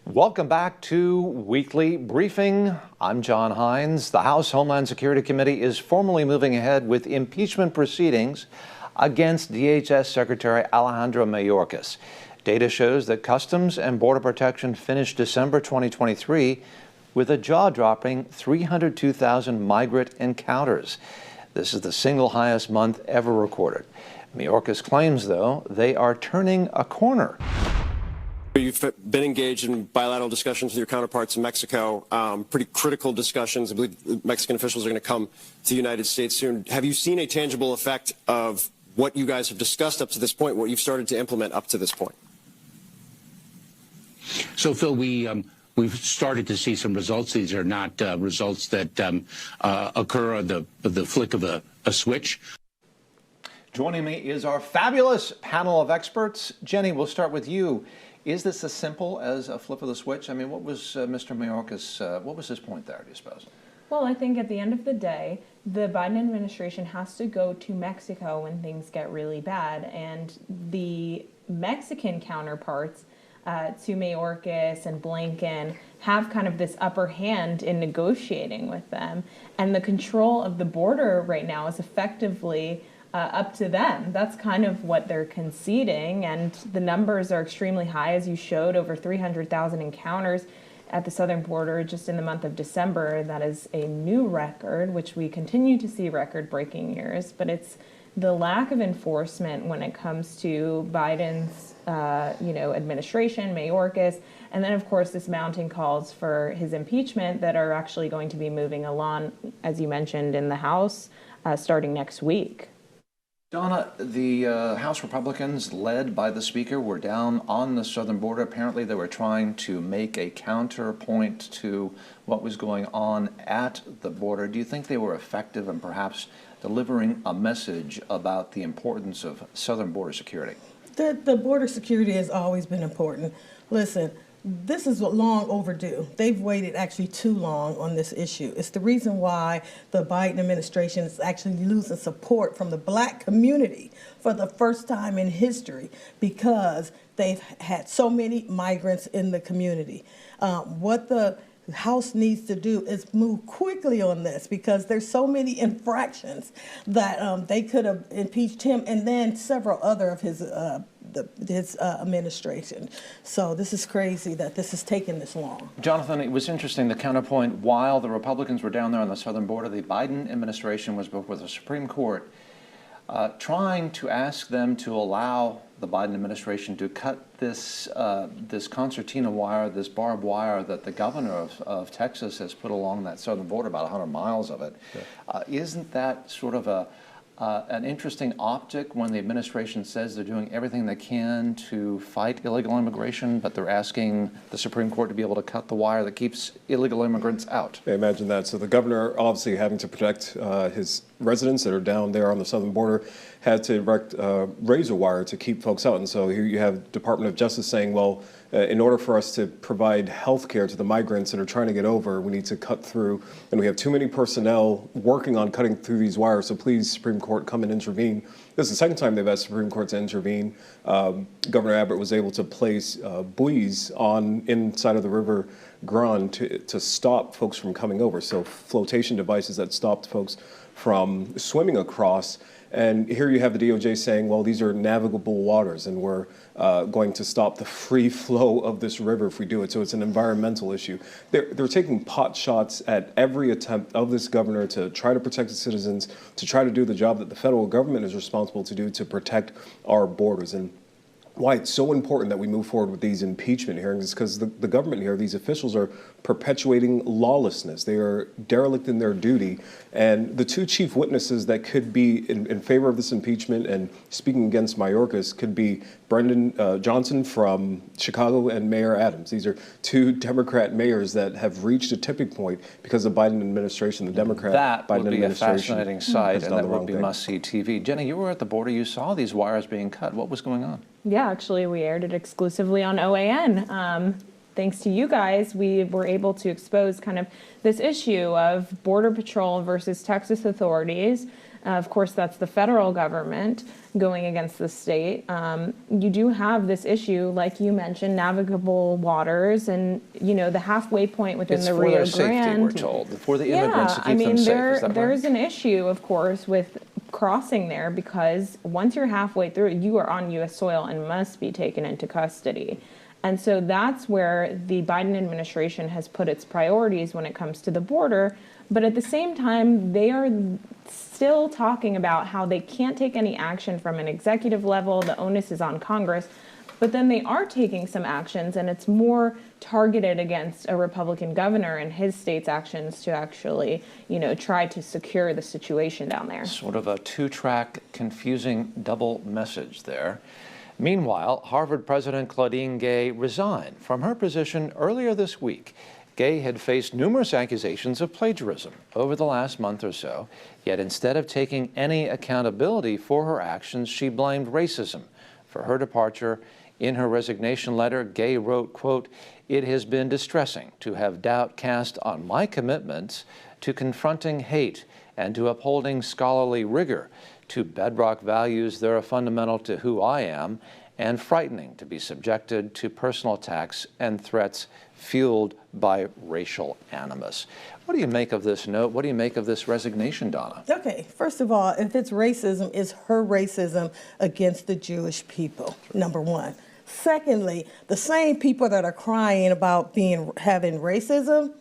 Welcome back to Weekly Briefing. I'm John Hines. The House Homeland Security Committee is formally moving ahead with impeachment proceedings against DHS Secretary Alejandro Mayorkas. Data shows that Customs and Border Protection finished December 2023 with a jaw-dropping 302,000 migrant encounters. This is the single highest month ever recorded. Mayorkas claims, though, they are turning a corner. You've been engaged in bilateral discussions with your counterparts in Mexico, pretty critical discussions. I believe Mexican officials are going to come to the United States soon. Have you seen a tangible effect of what you guys have discussed up to this point, what you've started to implement up to this point? So, Phil, we've started to see some results. These are not results that occur on the flick of a switch. Joining me is our fabulous panel of experts. Jenny, we'll start with you. Is this as simple as a flip of the switch? I mean, what was Mr. Mayorkas, what was his point there, do you suppose? Well, I think at the end of the day, the Biden administration has to go to Mexico when things get really bad. And the Mexican counterparts to Mayorkas and Blinken have kind of this upper hand in negotiating with them. And the control of the border right now is effectively up to them. That's kind of what they're conceding, and the numbers are extremely high, as you showed, over 300,000 encounters at the southern border just in the month of December. That is a new record, which we continue to see record-breaking years, but it's the lack of enforcement when it comes to Biden's administration, Mayorkas, and then, of course, this mounting calls for his impeachment that are actually going to be moving along, as you mentioned, in the House starting next week. Donna, the House Republicans, led by the Speaker, were down on the southern border. Apparently, they were trying to make a counterpoint to what was going on at the border. Do you think they were effective in perhaps delivering a message about the importance of southern border security? The border security has always been important. Listen, this is long overdue. They've waited actually too long on this issue. It's the reason why the Biden administration is actually losing support from the black community for the first time in history, because they've had so many migrants in the community. What the House needs to do is move quickly on this, because there's so many infractions that they could have impeached him and then several other of his administration. So this is crazy that this has taken this long. Jonathan, it was interesting, the counterpoint, while the Republicans were down there on the southern border, the Biden administration was before the Supreme Court trying to ask them to allow the Biden administration to cut this this concertina wire, this barbed wire that the governor of Texas has put along that southern border, about 100 miles of it. Yeah. Isn't that sort of an interesting optic when the administration says they're doing everything they can to fight illegal immigration, but they're asking the Supreme Court to be able to cut the wire that keeps illegal immigrants out? I imagine that. So the governor, obviously having to protect his residents that are down there on the southern border, had to erect razor wire to keep folks out. And so here you have Department of Justice saying, well, in order for us to provide health care to the migrants that are trying to get over, we need to cut through, and we have too many personnel working on cutting through these wires, so please, Supreme Court, come and intervene. This is the second time they've asked Supreme Court to intervene. Governor Abbott was able to place buoys inside of the River Grande to stop folks from coming over, so flotation devices that stopped folks from swimming across. And here you have the DOJ saying, well, these are navigable waters, and we're going to stop the free flow of this river if we do it. So it's an environmental issue. They're taking pot shots at every attempt of this governor to try to protect the citizens, to try to do the job that the federal government is responsible to do to protect our borders. And why it's so important that we move forward with these impeachment hearings is because the government here, these officials, are perpetuating lawlessness. They are derelict in their duty. And the two chief witnesses that could be in favor of this impeachment and speaking against Mayorkas could be Brendan Johnson from Chicago and Mayor Adams. These are two Democrat mayors that have reached a tipping point because of the Biden administration, the Democrat Biden administration. That would be a fascinating sight, and that would be must-see TV. Jenny, you were at the border. You saw these wires being cut. What was going on? Yeah, actually, we aired it exclusively on OAN. Thanks to you guys, we were able to expose kind of this issue of Border Patrol versus Texas authorities Of course, that's the federal government going against the state. You do have this issue, like you mentioned, navigable waters, and the halfway point within It's the for Rio their safety, Grande. we're told, for the immigrants to keep them safe. Is that right? There's an issue, of course, with crossing there, because once you're halfway through, you are on U.S. soil and must be taken into custody. And so that's where the Biden administration has put its priorities when it comes to the border. But at the same time, they are still talking about how they can't take any action from an executive level. The onus is on Congress. But then they are taking some actions, and it's more targeted against a Republican governor and his state's actions to actually, try to secure the situation down there. Sort of a two-track, confusing double message there. Meanwhile, Harvard President Claudine Gay resigned from her position earlier this week. Gay had faced numerous accusations of plagiarism over the last month or so, yet instead of taking any accountability for her actions, she blamed racism for her departure. In her resignation letter, Gay wrote, quote, "It has been distressing to have doubt cast on my commitments to confronting hate and to upholding scholarly rigor, two bedrock values that are fundamental to who I am, and frightening to be subjected to personal attacks and threats fueled by racial animus." What do you make of this note? What do you make of this resignation, Donna? Okay, first of all, if it's racism, it's her racism against the Jewish people, number one. Secondly, the same people that are crying about having racism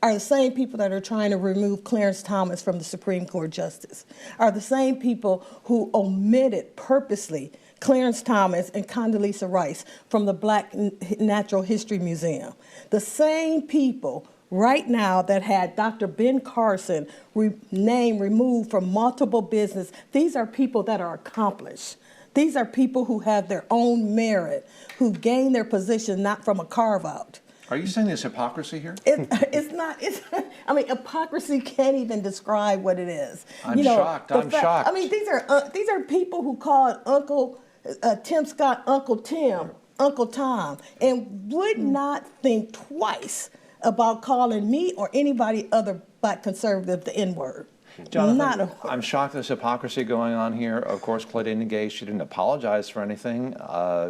are the same people that are trying to remove Clarence Thomas from the Supreme Court justice, are the same people who omitted purposely Clarence Thomas and Condoleezza Rice from the Black Natural History Museum. The same people right now that had Dr. Ben Carson name removed from multiple business. These are people that are accomplished. These are people who have their own merit, who gain their position not from a carve-out. Are you saying there's hypocrisy here? It's not. I mean, hypocrisy can't even describe what it is. I'm shocked. I'm shocked. I mean, these are people who called Uncle Tim Scott Uncle Tim, Uncle Tom, and would not think twice about calling me or anybody other Black conservative the N-word. Jonathan, I'm shocked there's hypocrisy going on here. Of course, Claudine Gay, she didn't apologize for anything.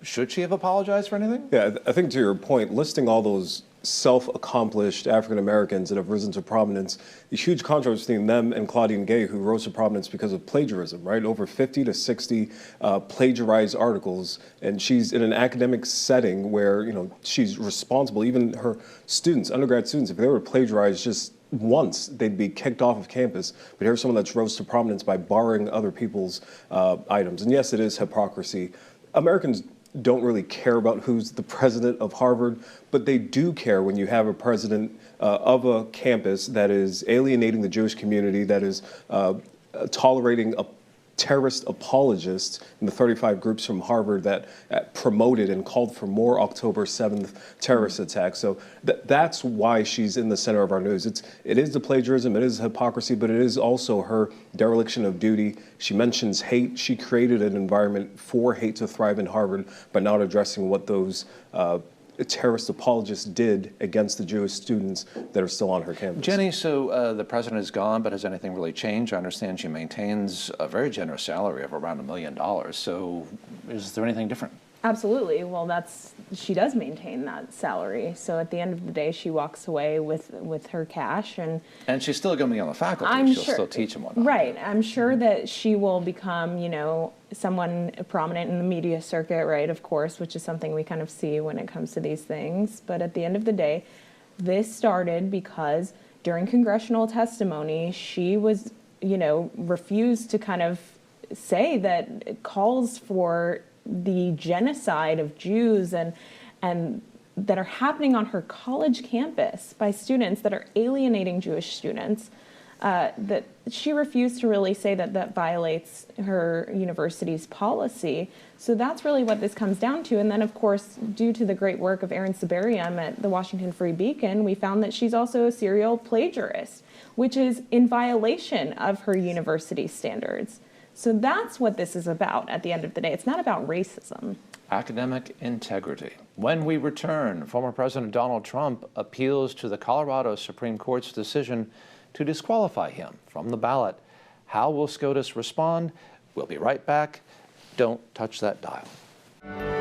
Should she have apologized for anything? Yeah, I think to your point, listing all those self-accomplished African Americans that have risen to prominence, the huge contrast between them and Claudine Gay, who rose to prominence because of plagiarism, right? Over 50 to 60 plagiarized articles, and she's in an academic setting where, she's responsible. Even her students, undergrad students, if they were plagiarized just once, they'd be kicked off of campus. But here's someone that's rose to prominence by borrowing other people's items. And yes, it is hypocrisy. Americans don't really care about who's the president of Harvard, but they do care when you have a president of a campus that is alienating the Jewish community, that is tolerating a terrorist apologists in the 35 groups from Harvard that promoted and called for more October 7th terrorist attacks. So that's why she's in the center of our news. It is the plagiarism, it is hypocrisy, but it is also her dereliction of duty. She mentions hate. She created an environment for hate to thrive in Harvard by not addressing what those terrorist apologists did against the Jewish students that are still on her campus. Jenny, so the president is gone, but has anything really changed? I understand she maintains a very generous salary of around $1 million. So is there anything different? Absolutely. Well, she does maintain that salary. So at the end of the day, she walks away with her cash, and she's still going to be on the faculty. She'll still teach and whatnot. Right. I'm sure that she will become, someone prominent in the media circuit, right? Of course, which is something we kind of see when it comes to these things. But at the end of the day, this started because during congressional testimony, she was, refused to kind of say that it calls for the genocide of Jews and that are happening on her college campus by students that are alienating Jewish students, that she refused to really say that violates her university's policy. So that's really what this comes down to. And then, of course, due to the great work of Erin Sabarium at the Washington Free Beacon, we found that she's also a serial plagiarist, which is in violation of her university standards. So that's what this is about at the end of the day. It's not about racism. Academic integrity. When we return, former President Donald Trump appeals to the Colorado Supreme Court's decision to disqualify him from the ballot. How will SCOTUS respond? We'll be right back. Don't touch that dial.